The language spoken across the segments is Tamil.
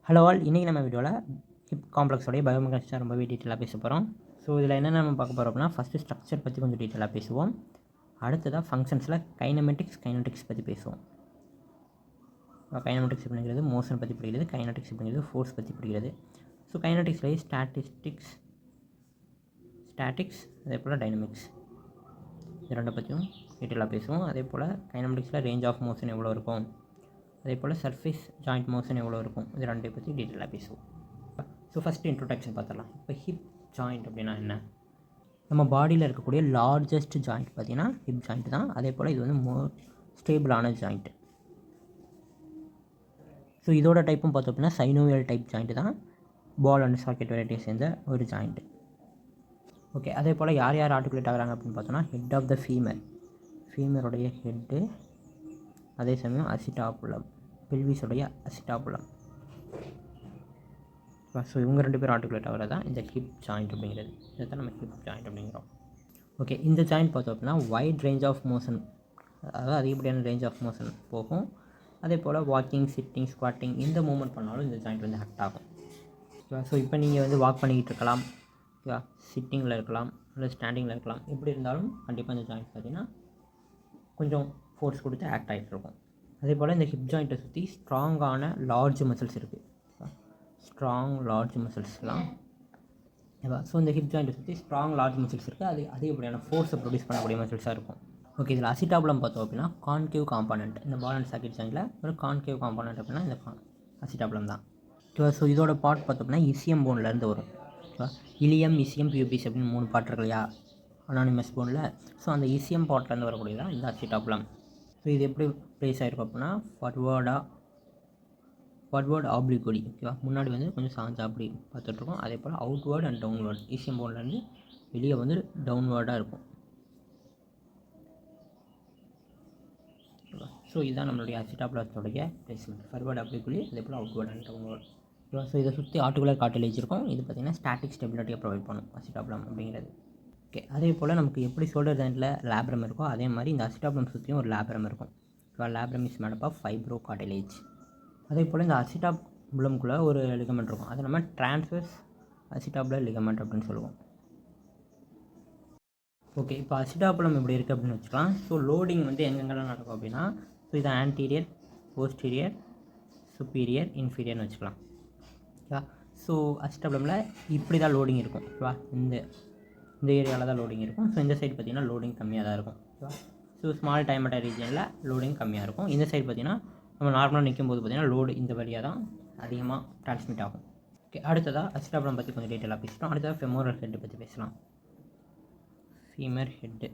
ஹலோ ஆல், இன்றைக்கி நம்ம வீடியோவில் ஹிப் காம்ப்ளெக்ஸோடைய பயோமெக்கானிக்ஸ் ரொம்பவே டீட்டெயிலாக பேச போகிறோம். ஸோ இதில் என்னென்ன நம்ம பார்க்க போகிறோம் அப்படின்னா, ஃபஸ்ட்டு ஸ்ட்ரக்சர் பற்றி கொஞ்சம் டீட்டெயிலாக பேசுவோம். அடுத்ததாக ஃபங்க்ஷன்ஸில் கைனமெட்டிக்ஸ் பற்றி பேசுவோம். கைனமெட்டிக்ஸ் அப்படிங்கிறது மோஷன் பற்றி படிக்கிறது, கைனட்டிக்ஸ் அப்படிங்கிறது ஃபோர்ஸ் பற்றி படிக்கிறது. ஸோ கைனட்டிக்ஸ்லேயே ஸ்டாட்டிக்ஸ் அதே போல் டைனமிக்ஸ் இது ரெண்டை பற்றியும் டீட்டெயிலாக பேசுவோம். அதே போல் கைனமெட்டிக்ஸில் ரேஞ்ச் ஆஃப் மோஷன் எவ்வளோ இருக்கும், அதே போல் சர்ஃபேஸ் ஜாயிண்ட் மோஷன் எவ்வளோ இருக்கும், இது ரெண்டை பற்றி டீட்டெயிலாக பேசுவோம். ஸோ ஃபஸ்ட்டு இன்ட்ரோடக்ஷன் பார்த்துடலாம். இப்போ ஹிப் ஜாயிண்ட் அப்படின்னா என்ன? நம்ம பாடியில் இருக்கக்கூடிய லார்ஜஸ்ட் ஜாயிண்ட் பார்த்திங்கன்னா ஹிப் ஜாயிண்ட் தான். அதே போல் இது வந்து மோர் ஸ்டேபிளான ஜாயிண்ட்டு. ஸோ இதோட டைப்பும் பார்த்தோம் அப்படின்னா சைனோவியல் டைப் ஜாயிண்ட்டு தான். பால் அண்ட் சாக்கெட் வெரைட்டியை சேர்ந்த ஒரு ஜாயிண்ட்டு. ஓகே, அதே போல் யார் யார் ஆர்டிகுலேட் ஆகிறாங்க அப்படின்னு பார்த்தோன்னா, ஹெட் ஆஃப் த ஃபீமருடைய ஹெட்டு, அதே சமயம் அசிட்டாபுலம், பெல்விஸோடைய அசிட்டாபுலம். ஸோ இவங்க ரெண்டு பேரும் ஆர்டிகுலேட் ஆகிறது தான் இந்த ஹிப் ஜாயிண்ட் அப்படிங்கிறது. இதை தான் நம்ம ஹிப் ஜாயிண்ட் அப்படிங்கிறோம். ஓகே, இந்த ஜாயிண்ட் பார்த்தோம் அப்படின்னா வைட் ரேஞ்ச் ஆஃப் மோஷன், அதாவது அதிகப்படியான ரேஞ்ச் ஆஃப் மோஷன் போகும். அதே போல் வாக்கிங், சிட்டிங், ஸ்குவாட்டிங் இந்த மூவ்மெண்ட் பண்ணாலும் இந்த ஜாயிண்ட் வந்து ஆக்ட் ஆகும். ஓகேவா? ஸோ இப்போ நீங்கள் வந்து வாக் பண்ணிக்கிட்டு இருக்கலாம், ஓகேவா, சிட்டிங்கில் இருக்கலாம், இல்லை ஸ்டாண்டிங்கில் இருக்கலாம். எப்படி இருந்தாலும் கண்டிப்பாக இந்த ஜாயிண்ட் பார்த்திங்கன்னா கொஞ்சம் ஃபோர்ஸ் கொடுத்து ஆக்ட் ஆகிட்டு இருக்கும். அதே போல் இந்த ஹிப் ஜாயிண்ட்டை சுற்றி ஸ்ட்ராங்கான லார்ஜ் மசில்ஸ் இருக்குது. லார்ஜ் மசில்ஸ்லாம் ஓகேவா? ஸோ இந்த ஹிப் ஜாயிண்ட்டை சுற்றி லார்ஜ் மசில்ஸ் இருக்குது. அது அதிகப்படியான ஃபோர்ஸை ப்ரொடியூஸ் பண்ணக்கூடிய மசில்ஸாக இருக்கும். ஓகே, இதில் அசிட்டாபுலம் பார்த்தோம் அப்படின்னா கான்கேவ் காம்பானண்ட். இந்த பால் அண்ட் சாக்கெட் ஜாயிண்டில் ஒரு கான்கேவ் காம்பானண்ட் அப்படின்னா இந்த அசிட்டாபுலம் தான். ஓகேவா? ஸோ இதோட பார்ட் பார்த்தோம் அப்படின்னா இசிஎம் போன்லேருந்து வரும். ஓகேவா? இலியம், இசிஎம், பியூபிஸ் அப்படின்னு 3 பார்ட் இருக்கு இல்லையா அனானிமஸ் போனில். ஸோ அந்த இசிஎம் பார்ட்லேருந்து வரக்கூடியதான் இந்த அசிட்டாபுலம். ஸோ இது எப்படி ப்ளேஸ் ஆகிருக்கும் அப்படின்னா ஃபார்வர்ட் ஆப்ளிகோடி. ஓகேவா? முன்னாடி வந்து கொஞ்சம் சாஞ்சா அப்படி பார்த்துட்ருக்கோம். அதே போல் அவுட்வேர்ட் அண்ட் டவுன்வேர்ட், இசிஎம் போன்லேருந்து வெளியே வந்து டவுன்வேர்டாக இருக்கும். ஸோ இதுதான் நம்மளுடைய அசிட்டாபுலத்தோடைய பிளேஸ்மெண்ட், ஃபார்வர்ட் ஆப்ளிகோடி, அதே போல் அவுட்வேர்ட் அண்ட் டவுன்வேர்ட். ஓகேவா? ஸோ இதை சுற்றி ஆர்டிகுலர் கார்டிலேஜ் இருக்கும். இது பார்த்திங்கன்னா ஸ்டாட்டிக் ஸ்டெபிலிட்டியை ப்ரொவைட் பண்ணும் அசிட்டாபுலம் அப்படிங்கிறது. ஓகே, அதே போல் நமக்கு எப்படி ஷோல்டர் ஜாயிண்டில் லேப்ரம் இருக்கோ அதே மாதிரி இந்த அசிட்டாபுலம் சுற்றியும் ஒரு லேப்ரம் இருக்கும். Labrum is made up of fibro cartilage. அதே போல் இந்த அசிட்டாபுலம்குள்ளே ஒரு லிகமெண்ட் இருக்கும். அதை நம்ம டிரான்ஸ்வர்ஸ் அசிட்டாபுலர் லிகமெண்ட் அப்படின்னு சொல்லுவோம். ஓகே, இப்போ அசிட்டாபுலம் எப்படி இருக்குது அப்படின்னு வச்சுக்கலாம். ஸோ லோடிங் வந்து எங்கெங்கெல்லாம் நடக்கும் அப்படின்னா, ஸோ இதை ஆன்டீரியர், போஸ்டீரியர், சுப்பீரியர், இன்ஃபீரியர்னு வச்சுக்கலாம். ஓகேவா? ஸோ அசிட்டாபுலமில் இப்படி தான் லோடிங் இருக்கும். ஓகேவா? இந்த ஏரியாவில் தான் லோடிங் இருக்கும். ஸோ இந்த சைடு பார்த்திங்கன்னா லோடிங் கம்மியாக தான் இருக்கும். ஓகேவா? ஸோ ஸ்மால் டைமட்டர் ரீஜனில் லோடிங் கம்மியாக இருக்கும். இந்த சைடு பார்த்திங்கன்னா நம்ம நார்மலாக நிற்கும் போது பார்த்திங்கன்னா லோடு இந்த வழியாக தான் அதிகமாக டிரான்ஸ்மிட் ஆகும். ஓகே, அடுத்ததாக அசிட்டாபுலம் பற்றி கொஞ்சம் டீட்டெயிலாக பேசிட்டோம். அடுத்ததாக ஃபெமோரல் ஹெட்டு பற்றி பேசலாம். Femur head.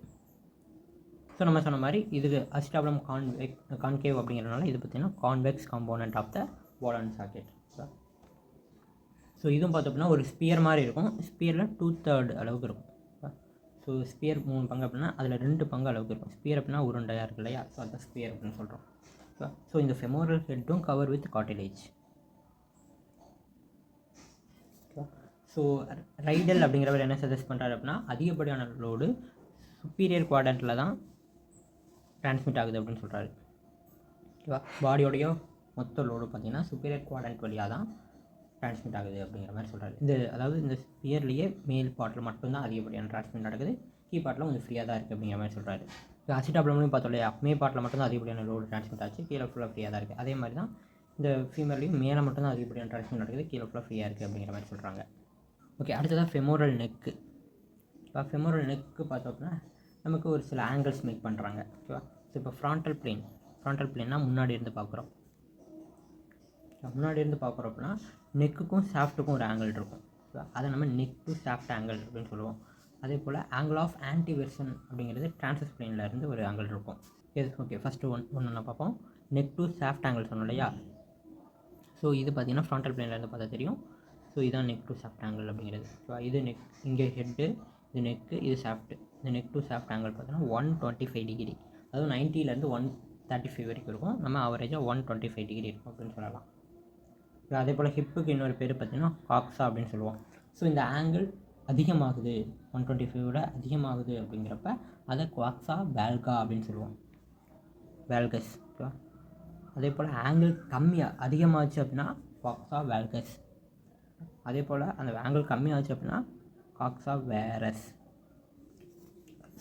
ஸோ நம்ம சொன்ன மாதிரி இதுக்கு அசிட்டாபுலம் கான்கேவ் அப்படிங்கிறதுனால இது பார்த்திங்கன்னா convex component of the ball and socket. So இதுவும் பார்த்தோம் அப்படின்னா ஒரு ஸ்பியர் மாதிரி இருக்கும். ஸ்பியரில் 2/3 அளவுக்கு இருக்கும். ஸோ ஸ்பியர் 3 பங்கு அப்படின்னா அதில் 2 பங்கு அளவுக்கு இருக்கும். ஸ்பியர் அப்படின்னா உருண்டையாக இருக்கு இல்லையா? ஸோ அதுதான் ஸ்பியர் அப்படின்னு சொல்கிறோம். ஸோ இந்த ஃபெமோரல் ஹெட்டும் கவர் வித் கார்டிலேஜ். ஸோ ரைடல் அப்படிங்கிறவர் என்ன சஜஸ்ட் பண்ணுறாரு அப்படின்னா, அதிகப்படியான லோடு சுப்பீரியர் குவாட்ரண்ட்டில் தான் டிரான்ஸ்மிட் ஆகுது அப்படின்னு சொல்கிறாரு. ஓகேவா? பாடியோடைய மொத்த லோடு பார்த்திங்கன்னா சுப்பீரியர் குவாட்ரண்ட் வழியாக தான் டிரான்ஸ்மிட் ஆகுது அப்படிங்கிற மாதிரி சொல்கிறாரு. அதாவது இந்த ஸ்பியர்லேயே மேல் பார்ட்டில் மட்டும்தான் அதிகப்படியான டிரான்ஸ்மிட் நடக்குது, கீ பார்ட்டில் கொஞ்சம் ஃப்ரீயாக தான் இருக்குது அப்படிங்கிற மாதிரி சொல்கிறாரு. இப்போ அசிட்டாபுலம்லையும் பார்த்தோம் இல்லையா, மே பார்ட்டில் மட்டும்தான் அதிகப்படியான லோடு டிரான்ஸ்மிட் ஆச்சு, கீழே ஃபுல்லாக ஃப்ரீயாக தான் இருக்குது. அதே மாதிரி தான் இந்த ஃபீமர்லேயும் மேலே மட்டும்தான் அதிகப்படியான டிரான்ஸ்மிட் நடக்குது, கீழே ஃபுல்லாக ஃப்ரீயாக இருக்குது அப்படிங்கிற மாதிரி சொல்கிறாங்க. ஓகே, அடுத்ததாக ஃபெமோரல் நெக்கு. இப்போ ஃபெமோரல் நெக்கு பார்த்தோம் அப்படின்னா நமக்கு ஒரு சில ஆங்கிள்ஸ் மேக் பண்ணுறாங்க. ஓகேவா? ஸோ இப்போ ஃப்ராண்டல் பிளேன்னா முன்னாடி இருந்து பார்க்குறோம். அப்படின்னா நெக்குக்கும் ஷாஃப்ட்டுக்கும் ஒரு ஆங்கிள் இருக்கும். அதை நம்ம நெக் டு ஷாஃப்ட் ஆங்கிள் அப்படின்னு சொல்லுவோம். அதே போல் ஆங்கிள் ஆஃப் ஆன்டிவெர்ஷன் அப்படிங்கிறது டிரான்ஸ்வர்ஸ் பிளேனில் இருந்து ஒரு ஆங்கிள் இருக்கும். ஓகே, ஃபஸ்ட்டு ஒன்று பார்ப்போம். நெக் டு ஷாஃப்ட் ஆங்கிள் சொன்னோம் இல்லையா? ஸோ இது பார்த்திங்கன்னா ஃப்ராண்டல் பிளேன்லேருந்து பார்த்தா தெரியும். ஸோ இதுதான் நெக் டு ஷாஃப்ட் ஆங்கிள் அப்படிங்கிறது. ஸோ இது நெக், இங்கே ஹெட்டு, இது நெக்கு, இது ஷாஃப்ட்டு. இந்த நெக் டு ஷாஃப்ட் ஆங்கிள் பார்த்தோன்னா 125 டிகிரி, அதாவது 90லேருந்து 135 வரைக்கும் இருக்கும். நம்ம அவரேஜாக 125 டிகிரி இருக்கும் அப்படின்னு சொல்லலாம். அதே போல் ஹிப்புக்கு இன்னொரு பேர் பார்த்திங்கன்னா காக்ஸா அப்படின்னு சொல்லுவோம். ஸோ இந்த ஆங்கிள் அதிகமாகுது, 125 அதிகமாகுது அப்படிங்கிறப்ப அதை குவாக்ஸா வேல்கா அப்படின்னு சொல்லுவோம், வேல்கஸ். ஓகேவா? அதே போல் ஆங்கிள் அதிகமாச்சு அப்படின்னா காக்ஸா வேல்கஸ். அதே போல் அந்த ஆங்கிள் கம்மியாச்சு அப்படின்னா காக்ஸா வேரஸ்.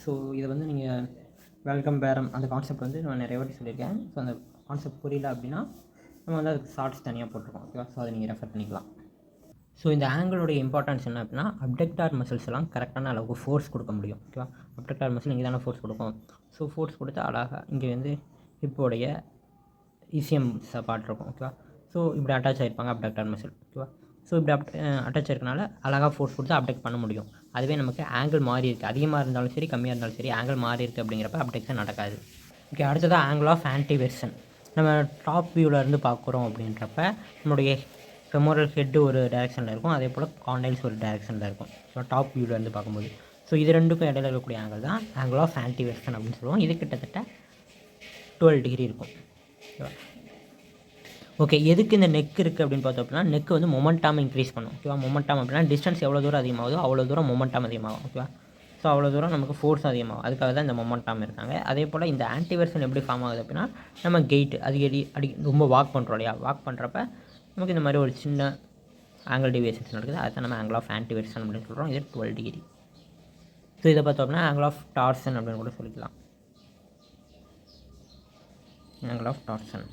ஸோ இதை வந்து நீங்கள் வெல்கம் பேரம் அந்த கான்செப்ட் வந்து நான் நிறைய வாட்டி சொல்லியிருக்கேன். ஸோ அந்த கான்செப்ட் புரியல அப்படின்னா நம்ம வந்து அதுக்கு ஷார்ட்ஸ் தனியாக போட்டிருக்கோம். ஓகேவா? ஸோ அதை நீங்கள் ரெஃபர் பண்ணிக்கலாம். ஸோ இந்த ஆங்கிளோடைய இம்பார்ட்டன்ஸ் என்ன அப்படின்னா அப்டக்டார் மசில்ஸ் எல்லாம் கரெக்டான அளவுக்கு ஃபோர்ஸ் கொடுக்க முடியும். ஓகேவா? அப்டக்டார் மசில் இங்கே தானே ஃபோர்ஸ் கொடுக்கும். ஸோ ஃபோர்ஸ் கொடுத்து அழகாக இங்கே வந்து ஹிப்போடைய இசிஎம் பார்ட் இருக்கும். ஓகேவா? ஸோ இப்படி அட்டாச் ஆகிருப்பாங்க அப்டக்டார் மசில். ஓகேவா? ஸோ இப்படி அட்டாச் ஆயிருக்கனால அழகாக ஃபோர்ஸ் கொடுத்து அப்டக்ட் பண்ண முடியும். அதுவே நமக்கு ஆங்கிள் மாறி இருக்குது, அதிகமாக இருந்தாலும் சரி கம்மியாக இருந்தாலும் சரி ஆங்கிள் மாறி இருக்குது அப்படிங்கிறப்ப அப்டக்ஷன் நடக்காது. ஓகே, அடுத்ததாக ஆங்கிள் ஆஃப் ஆன்டிவெர்ஷன். நம்ம டாப் வியூவில் இருந்து பார்க்குறோம் அப்படின்றப்ப நம்மளுடைய ஃபெமோரல் ஹெட்டு ஒரு டைரெக்ஷனில் இருக்கும், அதே போல் காண்டைல்ஸ் ஒரு டைரெக்ஷனில் இருக்கும். ஸோ டாப் வியூவில் இருந்து பார்க்கும்போது ஸோ இது ரெண்டுக்கும் இடையில இருக்கக்கூடிய ஆங்கிள் தான் ஆங்கிள் ஆஃப் ஆன்டிவெர்ஷன் அப்படின்னு சொல்லுவோம். இது கிட்டத்தட்ட 12 டிகிரி இருக்கும். ஓகே, எதுக்கு இந்த நெக் இருக்குது அப்படின்னு பார்த்தோம் அப்படின்னா நெக் வந்து மொமெண்டம் இன்க்ரீஸ் பண்ணும். ஓகேவா? மொமெண்டம் அப்படின்னா டிஸ்டன்ஸ் எவ்வளோ தூரம் அதிகமாகுதோ அவ்வளோ தூரம் மொமெண்டம் அதிகமாகும். ஓகேவா? ஸோ அவ்வளோ தூரம் நமக்கு ஃபோர்ஸ் அதிகமாகும். அதுக்காக தான் இந்த மொமெண்டம் இருக்காங்க. அதே போல் இந்த ஆன்டிவெர்ஷன் எப்படி ஃபார்ம் ஆகுது அப்படின்னா நம்ம கெயிட் அடி ரொம்ப வாக் பண்ணுறோம் இல்லையா? வாக் பண்ணுறப்ப நமக்கு இந்த மாதிரி ஒரு சின்ன ஆங்கிள் டிவியேஷன்ஸ் நடக்குது. அதுதான் நம்ம ஆங்கிள் ஆஃப் ஆன்டிவெர்ஷன் அப்படின்னு சொல்கிறோம். இது 12 டிகிரி. ஸோ இதை பார்த்தோம் அப்படின்னா ஆங்கிள் ஆஃப் டார்சன் அப்படின்னு கூட சொல்லிக்கலாம். Angle of torsion.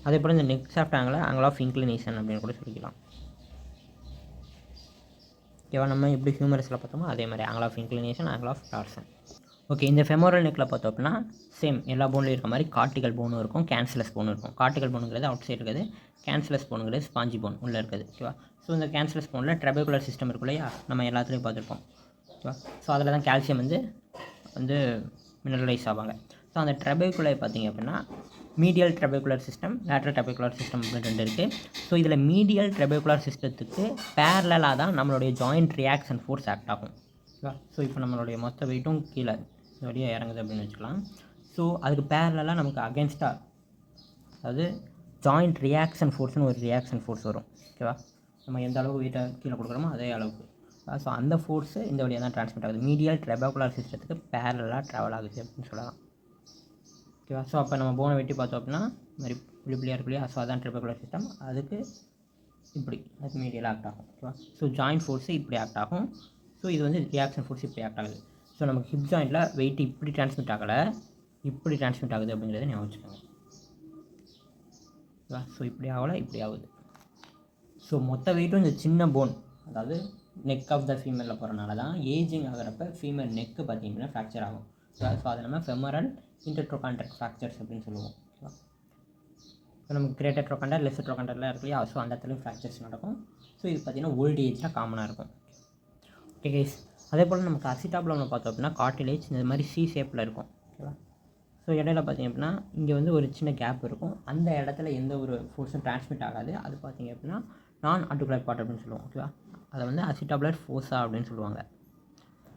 அதே போல் இந்த neck shaft angle of inclination அப்படின்னு கூட சொல்லிக்கலாம். ஓகேவா? நம்ம எப்படி ஹியூமரஸில் பார்த்தோமோ அதே மாதிரி angle of inclination, angle of torsion. Okay, இந்த ஃபெமோரல் நெக்கில் பார்த்தோம் அப்படின்னா சேம் எல்லா போன்லையும் இருக்க மாதிரி கார்டிகல் போனும் இருக்கும், கேன்சலஸ் போனும் இருக்கும். கார்டிகல் போனுங்கிறது அவுட் சைடு இருக்குது, கேன்சலஸ் போனுங்கிறது ஸ்பாஞ்சி போன் உள்ளே இருக்குது. ஓகேவா? ஸோ இந்த கேன்சலஸ் போனில் ட்ரெபகுலர் சிஸ்டம் இருக்கும் இல்லையா? நம்ம எல்லாத்துலேயும் பார்த்துருப்போம். ஓகேவா? ஸோ அதில் தான் கால்சியம் வந்து மினரலைஸ் ஆவாங்க. ஸோ அந்த ட்ரெபகுலர் பார்த்திங்க அப்படின்னா மீடியல் ட்ரெபகுலர் சிஸ்டம், லேட்ரல் ட்ரெபகுலர் சிஸ்டம் அப்படின்னு 2 இருக்குது. ஸோ இதில் மீடியல் ட்ரெபகுலர் சிஸ்டத்துக்கு பேரலாக தான் நம்மளுடைய ஜாயிண்ட் ரியாக்ஷன் ஃபோர்ஸ் ஆக்ட் ஆகும். ஓகேவா? ஸோ இப்போ நம்மளுடைய மொத்த வெயிட்டும் கீழே வழியாக இறங்குது அப்படின்னு வச்சுக்கலாம். ஸோ அதுக்கு பேரலாக நமக்கு அகேன்ஸ்டாக அதாவது ஜாயிண்ட் ரியாக்ஷன் ஃபோர்ஸ்னு ஒரு ரியாக்ஷன் ஃபோர்ஸ் வரும். ஓகேவா? நம்ம எந்த அளவுக்கு வெயிட்டை கீழே கொடுக்குறோமோ அதே அளவுக்கு. ஸோ அந்த ஃபோர்ஸு இந்த வழியாக தான் ட்ரான்ஸ்மிட் ஆகுது. மீடியல் ட்ரெபகுலர் சிஸ்டத்துக்கு பேரலாக ட்ராவல் ஆகுது அப்படின்னு சொல்லலாம். ஓகேவா? ஸோ அப்போ நம்ம போனை வெட்டி பார்த்தோம் அப்படின்னா இந்த மாதிரி புள்ளியாக இருக்கு இல்லையா? ஸோ அதான் ட்ரெபகுலர் சிஸ்டம். அதுக்கு இப்படி அது மீடியலாக ஆக்ட் ஆகும். ஓகேவா? ஸோ ஜாயிண்ட் ஃபோர்ஸு இப்படி ஆக்ட் ஆகும். ஸோ இது வந்து ரியாக்ஷன் ஃபோர்ஸ் இப்படி ஆக்ட் ஆகுது. ஸோ நமக்கு ஹிப் ஜாயிண்டில் வெயிட் இப்படி ட்ரான்ஸ்மிட் ஆகலை, இப்படி ட்ரான்ஸ்மிட் ஆகுது அப்படிங்கிறத ஞாபகம் வச்சுக்கோங்க. ஓகேவா? ஸோ இப்படி ஆகலை, இப்படி ஆகுது. ஸோ மொத்த வெயிட்டும் இந்த சின்ன போன் அதாவது நெக் ஆஃப் த ஃபீமேலில் போகிறனால தான் ஏஜிங் ஆகிறப்ப ஃபீமேல் நெக்கு பார்த்திங்கன்னா ஃப்ராக்சர் ஆகும். ஸோ அதை நம்ம ஃபெமரல் இன்டர்ட்ரோகாண்டர் ஃப்ராக்சர்ஸ் அப்படின்னு சொல்லுவோம். ஓகேவா? ஸோ நமக்கு கிரேட்டர் ட்ரோகாண்டர், லெஸ்ஸர் ட்ரோகாண்டர்லாம் இருக்கு இல்லையா? ஸோ அந்த இடத்துலையும் ஃப்ராக்சர்ஸ் நடக்கும். ஸோ இது பார்த்திங்கன்னா ஓல்டு ஏஜில் காமனாக இருக்கும். ஓகே கைஸ், அதே போல் நமக்கு அசிட்டாபுலமில் பார்த்தோம் அப்படின்னா கார்டிலேஜ் இந்த மாதிரி சி ஷேப்பில் இருக்கும். ஓகேவா? ஸோ இடையில பார்த்திங்க அப்படின்னா இங்கே வந்து ஒரு சின்ன கேப் இருக்கும். அந்த இடத்துல எந்த ஒரு ஃபோர்ஸும் ட்ரான்ஸ்மிட் ஆகாது. அது பார்த்திங்க அப்படின்னா நான் ஆர்டிகுலர் பார்ட் அப்படின்னு சொல்லுவோம். ஓகேவா? அதை வந்து அசிட்டாபுலர் ஃபோர்ஸா அப்படின்னு சொல்லுவாங்க.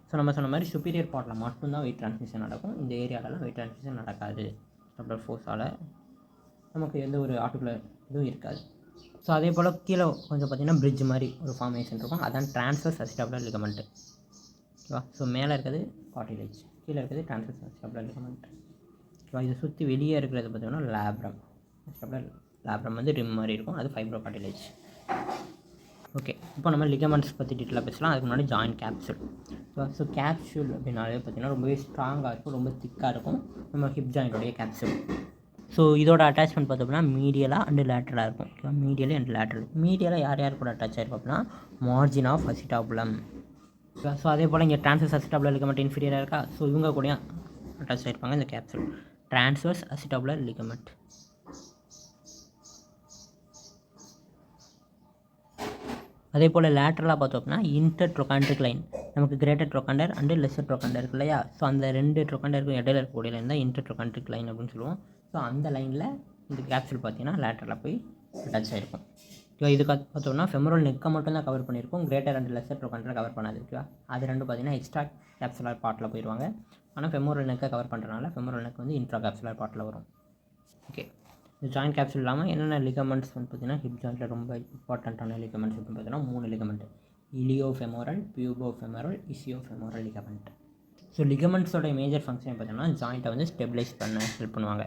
ஸோ நம்ம சொன்ன மாதிரி சுப்பீரியர் பார்ட்டில் மட்டும்தான் வெயிட் ட்ரான்ஸ்மிஷன் நடக்கும். இந்த ஏரியாலலாம் வெயிட் ட்ரான்ஸ்மிஷன் நடக்காது. அசிட்டாபுலர் ஃபோர்ஸால் நமக்கு எந்த ஒரு ஆர்டிகுலர் இதுவும் இருக்காது. ஸோ அதே போல் கீழே கொஞ்சம் பார்த்திங்கன்னா பிரிட்ஜ் மாதிரி ஒரு ஃபார்மேஷன் இருக்கும். அதான் ட்ரான்ஸ்வர்ஸ் அசிட்டாபுலர் லிகமெண்ட். ஓகேவா? ஸோ மேலே இருக்கிறது கார்டிலேஜ், கீழே இருக்கிறது ட்ரான்ஸ்வர்ஸ் அசிட்டாபுலர் லிகமெண்ட். ஓகேவா? இது சுற்றி வெளியே இருக்கிறது பார்த்திங்கன்னா லேப்ரம். அசிட்டாபுலர் லேப்ரம் வந்து ரிம் மாதிரி இருக்கும், அது ஃபைப்ரோ கார்டிலேஜ். ஓகே, இப்போ நம்ம லிகமெண்ட்ஸ் பற்றி டீட்டெயிலாக பேசலாம். அதுக்கு முன்னாடி ஜாயிண்ட் கேப்சூல். ஸோ கேப்சூல் அப்படின்னாலே பார்த்திங்கன்னா ரொம்பவே ஸ்ட்ராங்காக இருக்கும், ரொம்ப திக்காக இருக்கும் நம்ம ஹிப் ஜாயிண்ட்டோடைய கேப்சூல். ஸோ இதோட அட்டாச்மெண்ட் பார்த்தோம்னா மீடியலாக அண்டு லேட்டராக இருக்கும். ஓகேவா? Medially and lateral. மீடியலாக யார் யார் கூட அட்டாச் ஆகிருக்கும் அப்படின்னா மார்ஜின் ஆஃப் அசிட்டாபுலம். ஸோ அதே போல் இங்கே ட்ரான்ஸ்வர்ஸ் அசிட்டாபுலர் லிகமெண்ட் இன்ஃபீரியராக இருக்கா? ஸோ இவங்க கூட அட்டாச் ஆகிருப்பாங்க இந்த கேப்சூல். Transverse அசிட்டாபுலர் ligament. அதே போல் லேட்டரலாக பார்த்தோம் அப்படின்னா இன்டர் ட்ரோகாண்டரிக் லைன். நமக்கு கிரேட்டர் ட்ரோகாண்டர் அண்டு லெஸ்ஸர் ட்ரோகாண்டர் இருக்கு இல்லையா? ஸோ அந்த 2 ட்ரோகாண்டருக்கும் இடையில இருக்கக்கூடிய லைன் தான் இன்டர் ட்ரோகாண்டரிக் லைன் அப்படின்னு சொல்லுவோம். ஸோ அந்த லைனில் இந்த கேப்சூல் பார்த்திங்கன்னா லேட்டரில் போய் அட்டாச் ஆகிருக்கும். ஓகேவா? இது பார்த்தோம்னா ஃபெமரல் நெக்கை மட்டும் தான் கவர் பண்ணியிருக்கும், கிரேட்டர் அண்ட் லெஸ்ஸர் ட்ரோகாண்டரை கவர் பண்ணாது. ஓகேவா? அது ரெண்டும் பார்த்திங்கன்னா எக்ஸ்ட்ரா கேப்சுலர் பார்ட்டில் போயிடுவாங்க. ஆனால் ஃபெமரல் நெக்கை கவர் பண்ணுறதுனால ஃபெமரல் நெக் வந்து இன்ட்ரா கேப்சுலர் பார்ட்டில் வரும். ஓகே, இந்த ஜாயிண்ட் கேப்சூல் இல்லாமல் என்னென்ன லிகமெண்ட்ஸ் வந்து பார்த்திங்கன்னா ஹிப் ஜாயிண்ட்டில் ரொம்ப இம்பார்ட்டண்ட்டான லிகமெண்ட்ஸ் அப்படின்னு பார்த்தீங்கன்னா 3 ligament: iliofemoral, pubofemoral, ischiofemoral ligament. So லிகமெண்ட்ஸோட மேஜர் ஃபங்க்ஷன் பார்த்தீங்கன்னா ஜாயிண்ட்டை வந்து ஸ்டெபிலைஸ் பண்ண ஹெல்ப் பண்ணுவாங்க.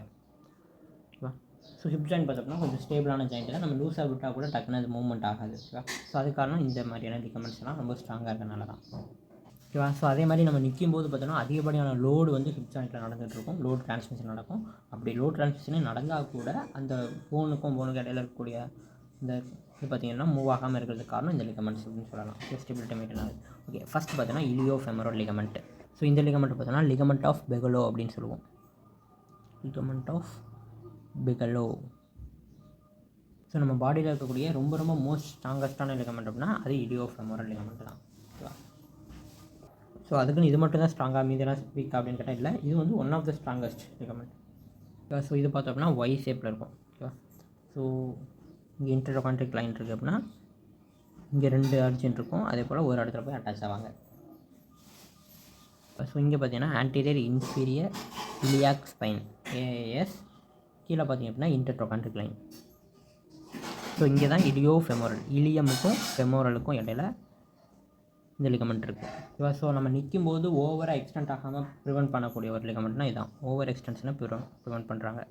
ஓகேவா? ஸோ ஸோ ஹிப் ஜாயின் பார்த்தோம்னா கொஞ்சம் ஸ்டேபிளான ஜாயிண்ட் தான், நம்ம லூஸாக விட்டால் கூட டக்குன்னு அது மூவ்மெண்ட் ஆகாது. ஓகேவா. ஸோ அது காரணம் இந்த மாதிரியான லிகமெண்ட்ஸ்லாம் ரொம்ப ஸ்ட்ராங்காக இருக்கனால தான். ஓகேவா. ஸோ அதே மாதிரி நம்ம நிற்கும் போது பார்த்தோன்னா அதிகப்படியான லோடு வந்து ஹிப் ஜாயிண்ட்டில் நடந்துகிட்ருக்கும், லோடு டிரான்ஸ்மிஷன் நடக்கும். அப்படி லோடு டிரான்ஸ்மிஷனே நடந்தால் கூட அந்த போனுக்கும் இடையில இருக்கக்கூடிய இந்த இது பார்த்திங்கன்னா மூவ் ஆகாமல் இருக்கிறதுக்கு காரணம் இந்த லிகமெண்ட்ஸ் அப்படின்னு சொல்லலாம். ஸ்டெபிலிட்டி மெயின்டைன் ஆகுது. ஓகே, ஃபஸ்ட் பார்த்தோன்னா இலியோஃபெமரல் லிகமெண்ட். ஸோ இந்த லிகமெண்ட் பார்த்தோன்னா லிகமெண்ட் ஆஃப் பெகலோ அப்படின்னு சொல்லுவோம். Ligament of பெகலோ. ஸோ நம்ம பாடியில் இருக்கக்கூடிய ரொம்ப ரொம்ப மோஸ்ட் ஸ்ட்ராங்கஸ்டான லிகமெண்ட் அப்படின்னா அது இலியோஃபெமரல் லிகமெண்ட் தான். ஓகேவா. ஸோ அதுக்குன்னு இது மட்டும் தான் ஸ்ட்ராங்காக மீதெல்லாம் வீக் அப்படின்னு கேட்டால் இல்லை, இது வந்து one of the strongest ligament. ஓகேவா. ஸோ இது பார்த்தோம் அப்படின்னா ஒய் ஷேப்பில் இருக்கும். ஓகேவா. ஸோ இங்கே இன்டர்கான்ட்ரிக் லைன் இருக்குது அப்படின்னா இங்கே 2 அர்ஜின் இருக்கும், அதே போல் ஒரு இடத்துல போய் அட்டாச் ஆவாங்க. ஸோ இங்கே பார்த்தீங்கன்னா anterior inferior iliac spine as, கீழே பார்த்தீங்க அப்படின்னா இன்டர்கான்ட்ரிக் லைன். ஸோ இங்கே தான் இலியோஃபெமோரல், இலியமுக்கும் ஃபெமோரலுக்கும் இடையில இந்த லிகமெண்ட் இருக்குது. ஓகேவா. ஸோ நம்ம நிற்கும் போது ஓவராக எக்ஸ்டெண்ட் ஆகாமல் ப்ரிவெண்ட் பண்ணக்கூடிய ஒரு லிகமெண்ட்னா இதுதான், ஓவர் எக்ஸ்டென்ஷனை ப்ரிவெண்ட் பண்ணுறாங்க.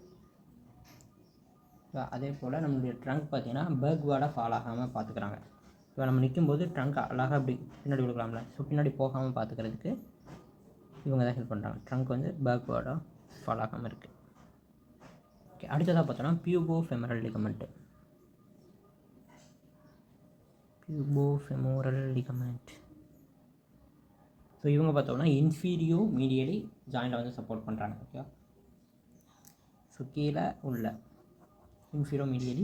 அதே போல் நம்மளுடைய ட்ரங்க் பார்த்திங்கன்னா பேக்வேர்டாக ஃபால் ஆகாமல் பார்த்துக்கிறாங்க. இப்போ நம்ம நிற்கும்போது ட்ரங்க் அழகாக அப்படி பின்னாடி கொடுக்கலாம்ல, ஸோ பின்னாடி போகாமல் பார்த்துக்கிறதுக்கு இவங்க தான் ஹெல்ப் பண்ணுறாங்க. ட்ரங்க் வந்து பேக்வேர்டாக ஃபால் ஆகாமல் இருக்குது. ஓகே, அடுத்ததாக பார்த்தோன்னா பியூபோஃபெமரல் லிகமெண்ட்டு. பியூபோஃபெமோரல் லிகமெண்ட். ஸோ இவங்க பார்த்தோம்னா இன்ஃபீரியோ மீடியலி ஜாயிண்ட்டை வந்து சப்போர்ட் பண்ணுறாங்க. ஓகேவா. ஸோ கீழே உள்ள இன்ஃபீரியோ மீடியலி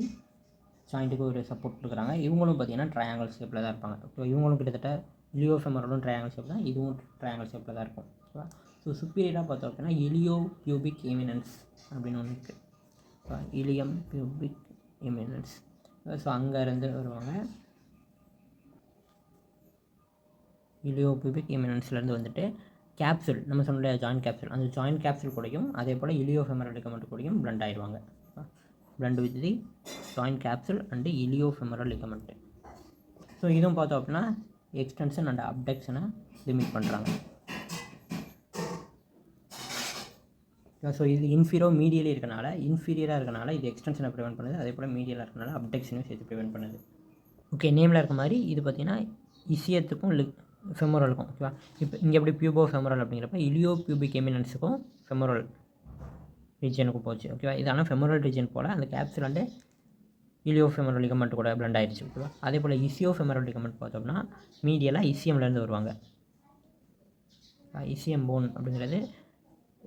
ஜாயிண்ட்டுக்கு ஒரு சப்போர்ட் கொடுக்குறாங்க. இவங்களும் பார்த்தீங்கன்னா ட்ரையாங்கிள் ஷேப்பில் தான் இருப்பாங்க. ஓகே, இவங்களும் கிட்டத்தட்ட இலியோஃபெமரலும் ட்ரையாங்கிள் ஷேப் தான், இதுவும் ட்ரையாங்கிள் ஷேப்பில் தான் இருக்கும். ஓகேவா. ஸோ சுப்பீரியராக பார்த்தோம் அப்படின்னா இலியோ பியூபிக் எமினன்ஸ் அப்படின்னு ஒன்று இருக்குது. Ileum pubic eminence. ஸோ அங்கேருந்து வருவாங்க. இலியோ பியூபிக் எமினன்ஸ்லேருந்து வந்துட்டு கேப்சூல், நம்ம சொன்ன ஜாயிண்ட் கேப்சூல், அந்த ஜாயிண்ட் கேப்சூல் கூடயும் அதே போல் இலியோஃபெமரல் லிகமெண்ட் கூடயும் பிளண்ட் ஆயிடுவாங்க. Blend with the joint capsule and iliofemoral ligament. So இதுவும் பார்த்தோம் அப்படின்னா எக்ஸ்டென்ஷன் அண்ட் அப்டக்ஷனை லிமிட் பண்ணுறாங்க. ஸோ இது மீடியலாக இருக்கனால இது எக்ஸ்டென்ஷனை ப்ரிவெண்ட் பண்ணுது, அதே போல் மீடியலாக இருக்கனால அப்டக்ஷனையும் சேர்த்து ப்ரிவெண்ட் பண்ணுது. ஓகே, நேமில் இருக்க மாதிரி இது பார்த்திங்கன்னா இசியத்துக்கும் ஃபெமோரலுக்கும். ஓகேவா. இப்போ இங்கே எப்படி பியூபோஃபெமரல் அப்படிங்கிறப்ப இலியோ பியூபிக் எமினன்ஸுக்கும் ஃபெமோரல் ரீஜனுக்கு போச்சு. ஓகேவா. இது ஆனால் ஃபெமோரல் ரீஜன் போல் அந்த கேப்சூல் அண்டு இலியோஃபெமரல் லிகமெண்ட் கூட பிளண்ட் ஆகிடுச்சு. ஓகேவா. அதே போல் இசியோஃபெமரல் லிகமெண்ட் பார்த்தோம்னா மீடியலாக இசிஎம்லேருந்து வருவாங்க. இசிஎம் போன் அப்படிங்கிறது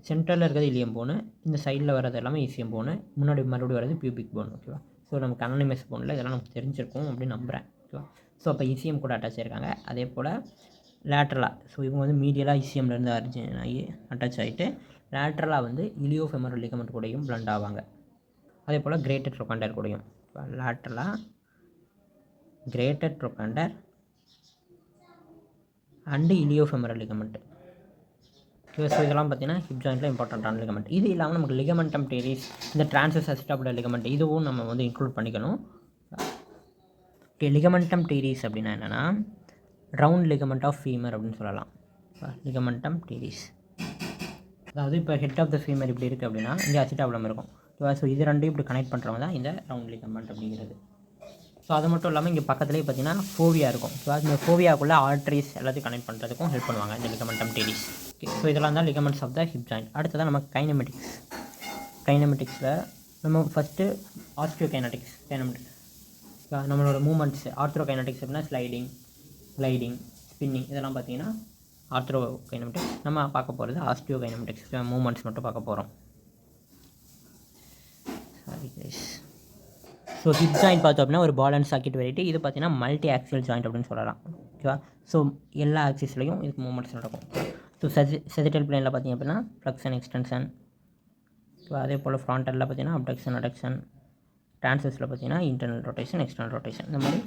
சென்டரில் இருக்கிறது இலியம் போனு, இந்த சைடில் வர்றது எல்லாமே இசிஎம் போனு, முன்னாடி மறுபடியும் வர்றது பியூபிக் போன். ஓகேவா. ஸோ நமக்கு அனானிமஸ் போனில் இதெல்லாம் நமக்கு தெரிஞ்சிருக்கும் அப்படின்னு நம்புகிறேன். ஓகேவா. ஸோ அப்போ இசிஎம் கூட அட்டாச் ஆகிருக்காங்க. அதே போல் லேட்ரலாக, ஸோ இவங்க வந்து மீடியலாக இசிஎம்லேருந்து அர்ஜின் ஆகி அட்டாச் ஆகிட்டு லேட்ரலாக வந்து இலியோஃபெமரல் லிகமெண்ட் கூடயும் பிளண்ட் ஆவாங்க. அதே போல் கிரேட்டர் ட்ரோகாண்டர் கூடயும். லேட்ரலாக greater ட்ரோகாண்டர் and iliofemoral ligament. So இதெல்லாம் பார்த்தீங்கன்னா ஹிப் ஜாயிண்ட்டில் இம்பார்ட்டண்ட்டான லிகமெண்ட். இது இல்லாமல் நமக்கு லிகமெண்டம் டேரிஸ், இந்த டிரான்ஸ்வர்ஸ் அசிஸ்டபிள் லிகமெண்ட் இதுவும் நம்ம வந்து இன்க்ளூட் பண்ணிக்கணும். ஓகே, லிகமெண்டம் டேரிஸ் அப்படின்னா என்னென்னா ரவுண்ட் லிகமெண்ட் ஆஃப் ஃபீமர் அப்படின்னு சொல்லலாம். லிகமெண்டம் டேரிஸ் அதாவது இப்போ ஹெட் ஆஃப் த ஃபீமர் இப்படி இருக்குது அப்படின்னா இங்கே அசிட்டாபுலம் இருக்கும். ஓகேவா. ஸோ இது ரெண்டையும் இப்படி கனெக்ட் பண்ணுறவங்க தான் இந்த ரவுண்ட் லிகமெண்ட் அப்படிங்கிறது. ஸோ அது மட்டும் இல்லாமல் இங்கே பக்கத்துலேயே பார்த்தீங்கன்னா ஃபோவியா இருக்கும். ஸோ இந்த ஃபோவியாக்குள்ளே ஆர்ட்ரிஸ் எல்லாத்தையும் கனெக்ட் பண்ணுறதுக்கும் ஹெல்ப் பண்ணுவாங்க இந்த லிகமெண்டம் டேரிஸ். ஓகே, ஸோ இதெல்லாம் தான் ligaments of the hip joint. அடுத்ததான் நம்ம கைனமெட்டிக்ஸில் நம்ம ஃபஸ்ட்டு ஆஸ்டியோ கைனட்டிக்ஸ். நம்மளோட மூமெண்ட்ஸ் ஆர்த்ரோ கைனட்டிக்ஸ் அப்படின்னா ஸ்லைடிங், கிளைடிங், ஸ்பின்னிங் இதெல்லாம் பார்த்தீங்கன்னா ஆர்த்ரோ கைனமெட்டிக்ஸ். நம்ம பார்க்க போகிறது ஆஸ்டியோ கைனமெட்டிக்ஸ் மூமெண்ட்ஸ் மட்டும் பார்க்க போகிறோம். Sorry guys. So hip joint பார்த்தோம் அப்படின்னா ஒரு பால் அண்ட் சாக்கெட் வெரைட்டி. இது பார்த்தீங்கன்னா மல்டி ஆக்சியல் ஜாயிண்ட் அப்படின்னு சொல்லலாம். ஓகேவா. ஸோ எல்லா ஆக்சிஸ்லையும் இதுக்கு மூமெண்ட்ஸ் நடக்கும். ஸோ செஜிட்டல் பிளேனில் பார்த்திங்க அப்படின்னா ஃப்ளெக்ஷன் எக்ஸ்டென்ஷன். ஸோ அதே போல் ஃப்ராண்டலில் பார்த்திங்கன்னா அப்டக்ஷன் அடக்ஷன். ட்ரான்ஸ்வர்ஸில் பார்த்திங்கன்னா இன்டர்னல் ரொட்டேஷன் எக்ஸ்டர்னல் ரொட்டேஷன் இந்த மாதிரி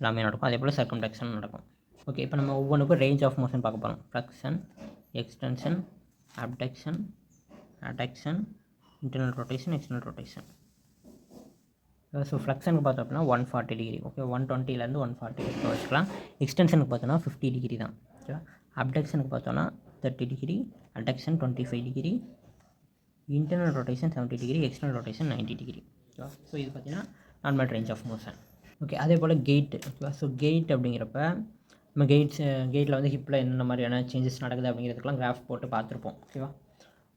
எல்லாமே நடக்கும். அதே போல் சர்க்கம்டக்ஷன் நடக்கும். ஓகே, இப்போ நம்ம ஒவ்வொன்றுக்கும் ரேஞ்ச் ஆஃப் மோஷன் பார்க்க போகிறோம். Flexion, extension, abduction, adduction, internal rotation, external rotation. So ஃப்ளெக்ஷனுக்கு பார்த்தோம் அப்படின்னா 140 டிகிரி. ஓகே, 120லேருந்து 140 வரைக்கும் வச்சுக்கலாம். எக்ஸ்டென்ஷனுக்கு பார்த்தோன்னா 50 டிகிரி தான். ஓகேவா. அப்டக்ஷனுக்கு பார்த்தோன்னா 30 degree, adduction 25 degree, internal rotation 70 degree, external rotation 90 degree. ஓகேவா. ஸோ இது பார்த்திங்கன்னா normal range of motion. Okay, அதே போல் கெயிட். ஓகேவா. ஸோ கெயிட் அப்படிங்கிறப்ப நம்ம கெயிட்டில் வந்து ஹிப்பில் என்னென்ன மாதிரியான சேஞ்சஸ் நடக்குது அப்படிங்கிறதுக்கெலாம் கிராஃப் போட்டு பார்த்துருப்போம். ஓகேவா.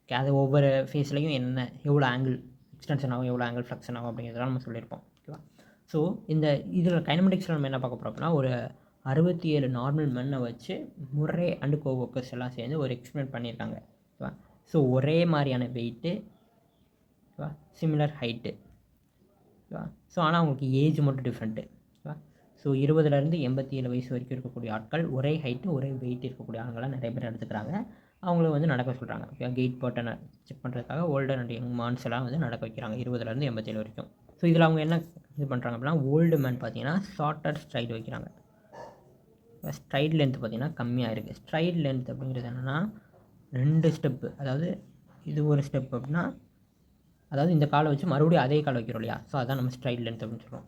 ஓகே, அது ஒவ்வொரு ஃபேஸ்லையும் என்ன எவ்வளோ ஆங்கிள் எக்ஸ்டென்ஷன் ஆகும், எவ்வளோ ஆங்கிள் ஃப்ளெக்ஷன் ஆகும் அப்படிங்கிறதெல்லாம் நம்ம சொல்லியிருப்போம். ஓகேவா. ஸோ இந்த இதில் கைனமெட்டிக்ஸில் நம்ம என்ன பார்க்க போகிறோம் அப்படின்னா, ஒரு 67 நார்மல் மென்னை வச்சு முர்ரே அண்டு கோவொர்க்கர்ஸ் எல்லாம் சேர்ந்து ஒரு எக்ஸ்பெரிமெண்ட் பண்ணியிருக்காங்க. ஓகேவா. ஸோ ஒரே மாதிரியான வெயிட்டு, ஓகேவா, சிமிலர் ஹைட்டு. ஓகேவா. ஸோ ஆனால் அவங்களுக்கு ஏஜ் மட்டும் டிஃப்ரெண்ட்டு. ஓகேவா. ஸோ 20லேருந்து 87 வயசு வரைக்கும் இருக்கக்கூடிய ஆட்கள், ஒரே ஹைட்டு ஒரே வெயிட் இருக்கக்கூடிய ஆண்களாக நிறைய பேர் எடுத்துக்கிறாங்க. அவங்கள வந்து நடக்க சொல்கிறாங்க. ஓகே, கெயிட் பட்டனை செக் பண்ணுறதுக்காக ஓல்டர் அண்ட் யங் மேன்ஸ் எல்லாம் வந்து நடக்க வைக்கிறாங்க 20லேருந்து 87 வரைக்கும். ஸோ இதில் அவங்க என்ன இது பண்ணுறாங்க அப்படின்னா, ஓல்டு மேன் பார்த்தீங்கன்னா ஷார்ட்டர் ஸ்ட்ரைட் வைக்கிறாங்க. ஸ்ட்ரைட் லென்த் பார்த்திங்கன்னா கம்மியாக இருக்குது. ஸ்ட்ரைட் லென்த் அப்படிங்கிறது என்னென்னா 2 ஸ்டெப்பு, அதாவது இது ஒரு ஸ்டெப் அப்படின்னா, அதாவது இந்த காலை வச்சு மறுபடியும் அதே காலை வைக்கிறோம் இல்லையா. ஸோ அதான் நம்ம ஸ்ட்ரைட் லென்த் அப்படின்னு சொல்கிறோம்.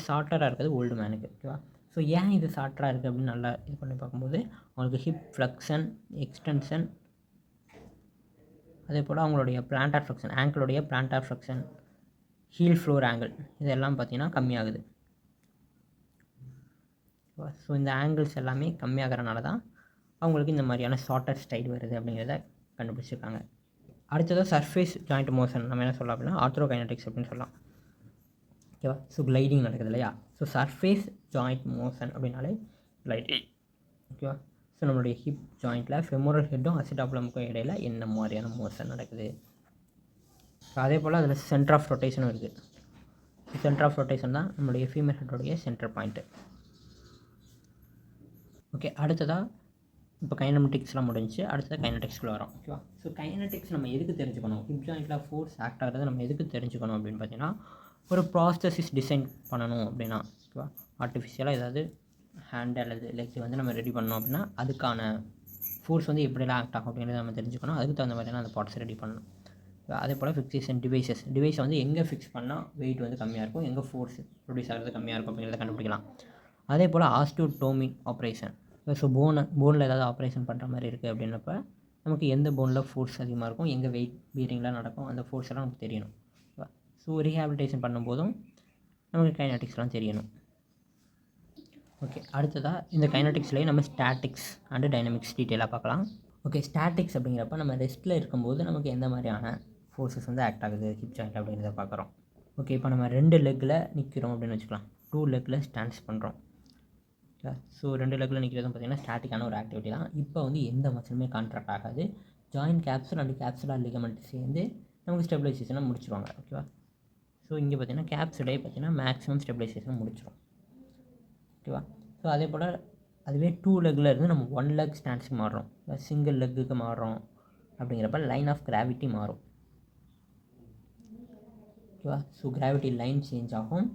ஷார்ட்டராக இருக்கிறது ஓல்டு மேனுக்கு. ஓகேவா. ஸோ ஏன் இது ஷார்ட்டராக இருக்குது அப்படின்னு நல்லா இது பண்ணி பார்க்கும்போது, அவங்களுக்கு ஹிப் ஃப்ளெக்ஷன், எக்ஸ்டென்ஷன், அதே போல் அவங்களுடைய பிளான்டார் ஃப்ளெக்ஷன், ஆங்கிளுடைய plantar flexion, heel floor angle, இதெல்லாம் பார்த்திங்கன்னா கம்மியாகுது. ஸோ இந்த ஆங்கிள்ஸ் எல்லாமே கம்மியாகிறனால தான் அவங்களுக்கு இந்த மாதிரியான ஷார்ட்டர் ஸ்டைல் வருது அப்படிங்கிறத கண்டுபிடிச்சிருக்காங்க. அடுத்ததாக சர்ஃபேஸ் ஜாயிண்ட் மோஷன் நம்ம என்ன சொல்லலாம் அப்படின்னா ஆர்த்ரோகைனடிக்ஸ் அப்படின்னு சொல்லலாம். ஓகேவா. ஸோ கிளைடிங் நடக்குது இல்லையா. ஸோ சர்ஃபேஸ் ஜாயிண்ட் மோஷன் அப்படின்னாலே கிளைடிங். ஓகேவா. ஸோ நம்மளுடைய ஹிப் ஜாயிண்ட்டில் ஃபெமோரல் ஹெட்டும் அசிடாப்ளமுக்கும் இடையில் என்ன மாதிரியான மோஷன் நடக்குது. ஸோ அதே போல் அதில் சென்டர் ஆஃப் ரொட்டேஷனும் இருக்குது. சென்டர் ஆஃப் ரொட்டேஷன் தான் நம்மளுடைய ஃபீமேல் ஹெட்டோடைய சென்டர் பாயிண்ட்டு. ஓகே, அடுத்ததாக இப்போ கைனமெட்டிக்ஸ்லாம் முடிஞ்சு அடுத்தது கைனடிக்ஸ்குள்ளே வரோம். ஓகேவா. ஸோ கைனடிக்ஸ் நம்ம எதுக்கு தெரிஞ்சுக்கணும், ஹிப் ஜாயிண்ட்டில் ஃபோர்ஸ் ஆக்ட் ஆகிறது நம்ம எதுக்கு தெரிஞ்சுக்கணும் அப்படின்னு பார்த்தீங்கன்னா, ஒரு ப்ராசஸஸ் டிசைன் பண்ணணும் அப்படின்னா, ஓகேவா, ஆர்டிஃபிஷியலாக ஏதாவது ஹேண்ட் அல்லது லெக்ஸ் வந்து நம்ம ரெடி பண்ணோம் அப்படின்னா அதுக்கான ஃபோர்ஸ் வந்து எப்படிலாம் ஆக்ட் ஆகும் அப்படிங்கிறத நம்ம தெரிஞ்சுக்கணும். அதுக்கு தகுந்த மாதிரியான அந்த பார்ட்ஸ் ரெடி பண்ணணும். அதே போல் ஃபிக்ஸேஷன் டிவைஸை வந்து எங்கே ஃபிக்ஸ் பண்ணால் வெயிட் வந்து கம்மியாக இருக்கும், எங்கே ஃபோர்ஸ் ப்ரொடியூஸ் ஆகிறது கம்மியாக இருக்கும் அப்படிங்கிறத கண்டுபிடிக்கலாம். அதே போல் ஆஸ்டியோடோமி ஆப்ரேஷன். ஸோ போனில் ஏதாவது ஆப்ரேஷன் பண்ணுற மாதிரி இருக்குது அப்படின்னப்ப நமக்கு எந்த போனில் ஃபோர்ஸ் அதிகமாக இருக்கும், எங்கே வெயிட் பீரிங்லாம் நடக்கும், அந்த ஃபோர்ஸ் எல்லாம் நமக்கு தெரியணும். ஸோ ரீஹாபிலிட்டேஷன் பண்ணும்போதும் நமக்கு கைனடிக்ஸ்லாம் தெரியணும். ஓகே, அடுத்ததாக இந்த கைனடிக்ஸ்லேயே நம்ம ஸ்டாட்டிக்ஸ் அண்டு டைனமிக்ஸ் டீட்டெயிலாக பார்க்கலாம். ஓகே, ஸ்டாட்டிக்ஸ் அப்படிங்கிறப்ப நம்ம ரெஸ்ட்டில் இருக்கும்போது நமக்கு எந்த மாதிரியான ஃபோர்ஸஸ் வந்து ஆக்ட் ஆகுது ஹிப் ஜாயிண்ட் அப்படிங்கிறத பார்க்குறோம். ஓகே, இப்போ நம்ம 2 லெக்கில் நிற்கிறோம் அப்படின்னு வச்சுக்கலாம். 2 லெக்கில் ஸ்டாண்ட்ஸ் பண்ணுறோம். ஸோ 2 லெக்கில் நிற்கிறதும் பார்த்திங்கன்னா ஸ்டாட்டிக்கான ஒரு ஆக்டிவிட்டி தான். இப்போ வந்து எந்த மசிலுமே கான்ட்ராக்ட் ஆகாது. Joint capsule and capsular ligament சேர்ந்து நமக்கு ஸ்டெபிலைசேஷனை முடிச்சிருவாங்க. ஓகேவா. ஸோ இங்கே பார்த்திங்கன்னா கேப்சுலே பார்த்திங்கன்னா மேக்ஸிமம் ஸ்டெபிலைசேஷனை முடிச்சிடும். ஓகேவா. ஸோ அதே போல் அதுவே 2 லெக்கில் இருந்து நம்ம 1 லெக் ஸ்டாண்ட்ஸுக்கு மாறுறோம், சிங்கிள் லெக்குக்கு மாறுறோம் அப்படிங்கிறப்ப லைன் ஆஃப் கிராவிட்டி மாறும். ஓகேவா. ஸோ கிராவிட்டி லைன் சேஞ்ச் ஆகும்.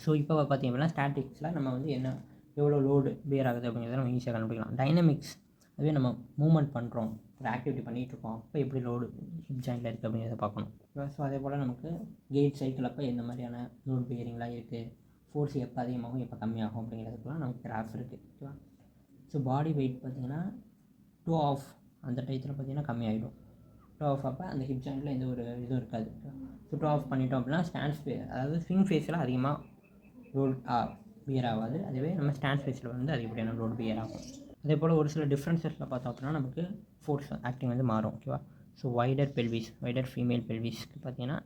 ஸோ இப்போ பார்த்திங்க அப்படின்னா ஸ்டாட்டிக்ஸில் நம்ம வந்து என்ன எவ்வளோ லோடு பேர் ஆகுது அப்படிங்கிறத நம்ம ஈஸியாக கண்டுபிடிக்கலாம். டைனமிக்ஸ் அதுவே நம்ம மூவ்மெண்ட் பண்ணுறோம், ஒரு ஆக்டிவிட்டி பண்ணிகிட்ருக்கோம், அப்போ எப்படி லோடு ஹிப் ஜாயிண்டில் இருக்குது அப்படிங்கிறத பார்க்கணும். ஸோ அதே போல் நமக்கு கேட் சைக்கிள் அப்போ எந்த மாதிரியான லோடு பேரிங்லாம் இருக்குது, ஃபோர்ஸ் எப்போ அதிகமாகும் எப்போ கம்மியாகும் அப்படிங்கிறதுக்குலாம் நமக்கு கிராஃப் இருக்குது. ஓகேவா. ஸோ பாடி வெயிட் பார்த்திங்கன்னா 2 ஆஃப் அந்த டயத்தில் பார்த்திங்கன்னா கம்மியாகிடும். 2 ஆஃப் அப்போ அந்த ஹிப் ஜாயிண்டில் எந்த ஒரு இதுவும் இருக்காது. ஸோ 2 ஆஃப் பண்ணிட்டோம் அப்படின்னா ஸ்டாண்ட்ஸ் அதாவது ஸ்விங் ஃபேஸில் அதிகமாக லோடு பியர் ஆகாது. அதுவே நம்ம ஸ்டாண்ட் ஃபேஸில் வந்து அதிகப்படியான லோடு பியர் ஆகும். அதே போல் ஒரு சில டிஃப்ரென்சஸில் பார்த்தோம் அப்படின்னா நமக்கு ஃபோர்ஸ் ஆக்டிங் வந்து மாறும். ஓகேவா. ஸோ வைடர் ஃபீமேல் பெல்விஸ்க்கு பார்த்திங்கன்னா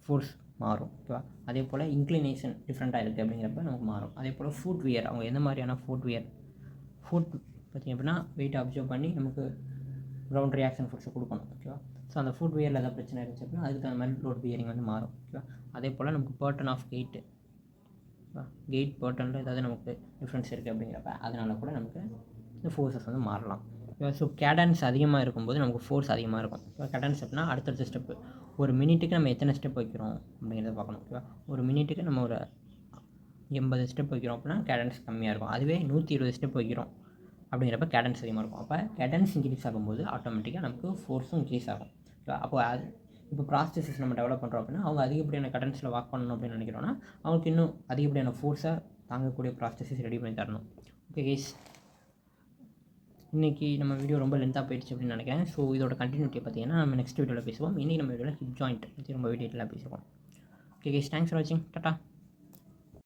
ஃபோர்ஸ் மாறும். ஓகேவா. அதே போல் இன்க்ளினேஷன் டிஃப்ரெண்ட்டாக இருக்குது அப்படிங்கிறப்ப நமக்கு மாறும். அதே போல் ஃபுட் வியர் அவங்க எந்த மாதிரியான ஃபுட் பார்த்திங்க அப்படின்னா வெயிட் அப்சர்வ் பண்ணி நமக்கு கிரவுண்ட் ரியாக்ஷன் ஃபோர்ஸை கொடுக்கணும். ஓகேவா. ஸோ அந்த ஃபுட் வியரில் ஏதாவது பிரச்சனை இருந்துச்சு அப்படின்னா அதுக்கு அந்த மாதிரி லோட் பியரிங் வந்து மாறும். ஓகேவா. அதே போல் நமக்கு பேட்டர்ன் ஆஃப் கெயிட் பேட்டர்னில் ஏதாவது நமக்கு டிஃப்ரென்ஸ் இருக்குது அப்படிங்கிறப்ப அதனால் கூட நமக்கு இந்த ஃபோர்ஸஸ் வந்து மாறலாம். ஸோ கேடன்ஸ் அதிகமாக இருக்கும்போது நமக்கு ஃபோர்ஸ் அதிகமாக இருக்கும். இப்போ கேடன்ஸ் அப்படின்னா அடுத்தடுத்த ஸ்டெப்பு ஒரு மினிட்டுக்கு நம்ம எத்தனை ஸ்டெப் வைக்கிறோம் அப்படிங்கிறத பார்க்கணும். ஓகேவா. ஒரு மினிட்டுக்கு நம்ம ஒரு 80 ஸ்டெப் வைக்கிறோம் அப்படின்னா கேடன்ஸ் கம்மியாக இருக்கும். அதுவே 120 ஸ்டெப் வைக்கிறோம் அப்படிங்கிறப்ப கேடன்ஸ் அதிகமாக இருக்கும். அப்போ கேடன்ஸ் இன்க்ரீஸ் ஆகும்போது ஆட்டோமேட்டிக்காக நமக்கு ஃபோர்ஸும் இன்க்ரீஸ் ஆகும். அப்போ அது இப்போ ப்ராசஸஸ் நம்ம டெவலப் பண்ணுறோம் அப்படின்னா அவங்க அதிகப்படியான கடன்ஸில் வாக் பண்ணணும் அப்படின்னு நினைக்கிறோன்னா அவங்களுக்கு இன்னும் அதிகப்படியான ஃபோர்ஸை தாங்கக்கூடிய ப்ராசஸஸ் ரெடி பண்ணி தரணும். ஓகே கைஸ், இன்றைக்கி நம்ம வீடியோ ரொம்ப லென்த்தாக போயிடுச்சு அப்படின்னு நினைக்கிறேன். ஸோ இதோட கண்டினியூட்டியை பார்த்தீங்கன்னா நம்ம நெக்ஸ்ட் வீடியோவில் பேசுவோம். இன்றைக்கி நம்ம வீடியோவில் ஹிப் ஜாயிண்ட் பற்றி ரொம்ப டீட்டெயிலாக பேசுவோம். ஓகே கைஸ், தேங்க்ஸ் ஃபார் வாட்சிங். டாடா.